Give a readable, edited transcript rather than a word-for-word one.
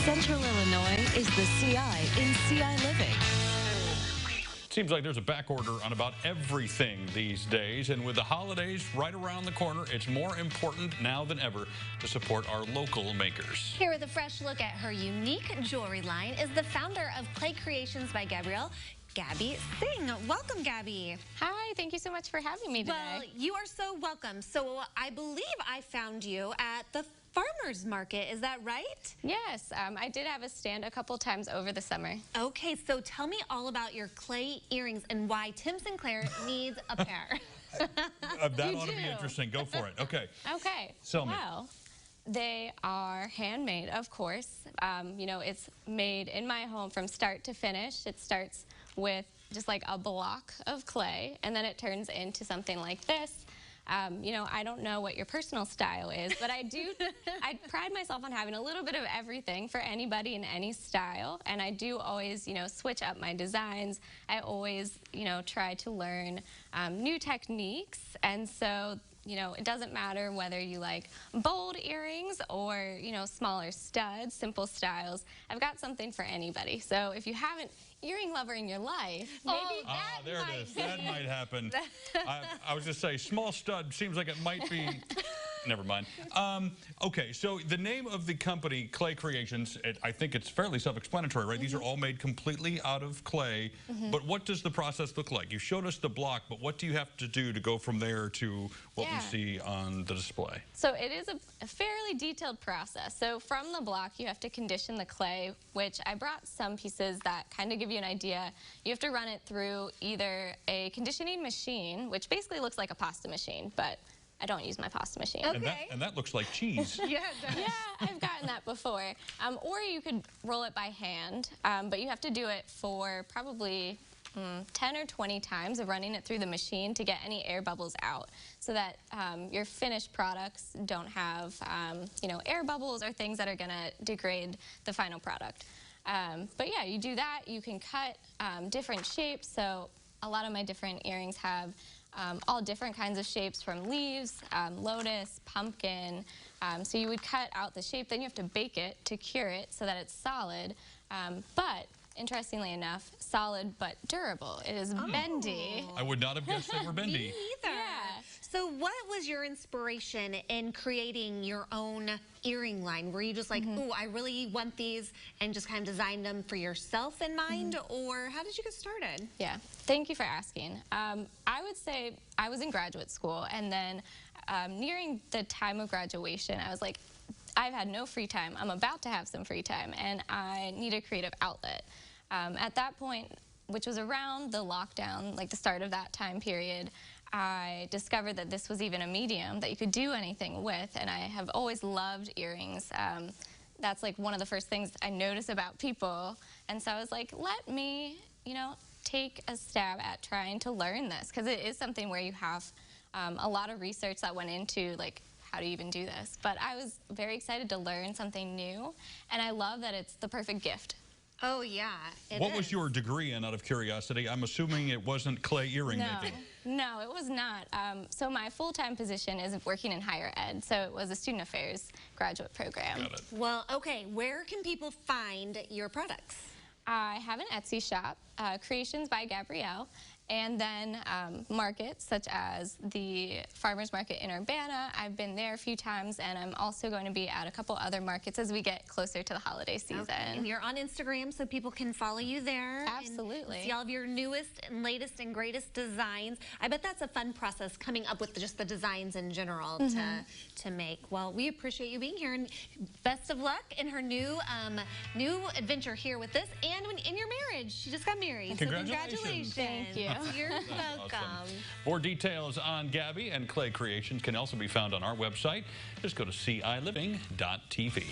Central Illinois is the CI in CI Living. Seems like there's a back order on about everything these days, and with the holidays right around the corner, it's more important now than ever to support our local makers. Here with a fresh look at her unique jewelry line is the founder of Clay Creations by Gabrielle, Gabby Singh. Welcome, Gabby. Hi, thank you so much for having me today. Well, you are so welcome. So I believe I found you at the farmer's market. Is that right? Yes, I did have a stand a couple times over the summer. Okay, so tell me all about your clay earrings and why Tim Sinclair needs a pair. That ought to be interesting. Go for it. Okay. Okay. Sell me. Well, they are handmade, of course. You know, it's made in my home from start to finish. It starts with just like a block of clay, and then it turns into something like this. You know, I don't know what your personal style is, but I pride myself on having a little bit of everything for anybody in any style, and I do always, you know, switch up my designs. I always, you know, try to learn new techniques, and so, you know, it doesn't matter whether you like bold earrings or, you know, smaller studs, simple styles. I've got something for anybody. So if you haven't earring lover in your life, maybe that there might it is. That might happen. I was just saying, small stud seems like it might be. Never mind. Okay, so the name of the company, Clay Creations, I think it's fairly self-explanatory, right? These are all made completely out of clay. But what does the process look like? You showed us the block, but what do you have to do to go from there to what we see on the display? So it is a fairly detailed process. So from the block, you have to condition the clay, which I brought some pieces that kind of give you an idea. You have to run it through either a conditioning machine, which basically looks like a pasta machine, but I don't use my pasta machine. Okay. And that looks like cheese. Yeah, I've gotten that before. Or you could roll it by hand, but you have to do it for probably 10 or 20 times of running it through the machine to get any air bubbles out, so that your finished products don't have you know, air bubbles or things that are going to degrade the final product. But yeah, you do that. You can cut different shapes. So a lot of my different earrings have all different kinds of shapes, from leaves, lotus, pumpkin. So you would cut out the shape, then you have to bake it to cure it so that it's solid. But interestingly enough, solid but durable. It is bendy. I would not have guessed they were bendy. Me either. Yeah. So what was your inspiration in creating your own earring line? Were you just like, oh, I really want these, and just kind of designed them for yourself in mind? Or how did you get started? Yeah, thank you for asking. I would say I was in graduate school, and then nearing the time of graduation, I was like, I've had no free time. I'm about to have some free time, and I need a creative outlet. At that point, which was around the lockdown, like the start of that time period, I discovered that this was even a medium that you could do anything with, and I have always loved earrings. That's like one of the first things I notice about people, and so I was like, let me, you know, take a stab at trying to learn this, because it is something where you have a lot of research that went into, like, how do you even do this? But I was very excited to learn something new, and I love that it's the perfect gift. Oh, yeah, What was your degree in, out of curiosity? I'm assuming it wasn't clay earring making. No, it was not. So my full-time position is working in higher ed, so it was a student affairs graduate program. Got it. Well, okay, where can people find your products? I have an Etsy shop, Creations by Gabrielle, and then markets such as the Farmers Market in Urbana. I've been there a few times, and I'm also going to be at a couple other markets as we get closer to the holiday season. Okay. And you're on Instagram, so people can follow you there. Absolutely. And see all of your newest and latest and greatest designs. I bet that's a fun process, coming up with just the designs in general to make. Well, we appreciate you being here, and best of luck in her new adventure here with this, and in your marriage. She just got married. Congratulations. So congratulations. Thank you. You're welcome. Awesome. More details on Gabby and Clay Creations can also be found on our website. Just go to CILiving.tv.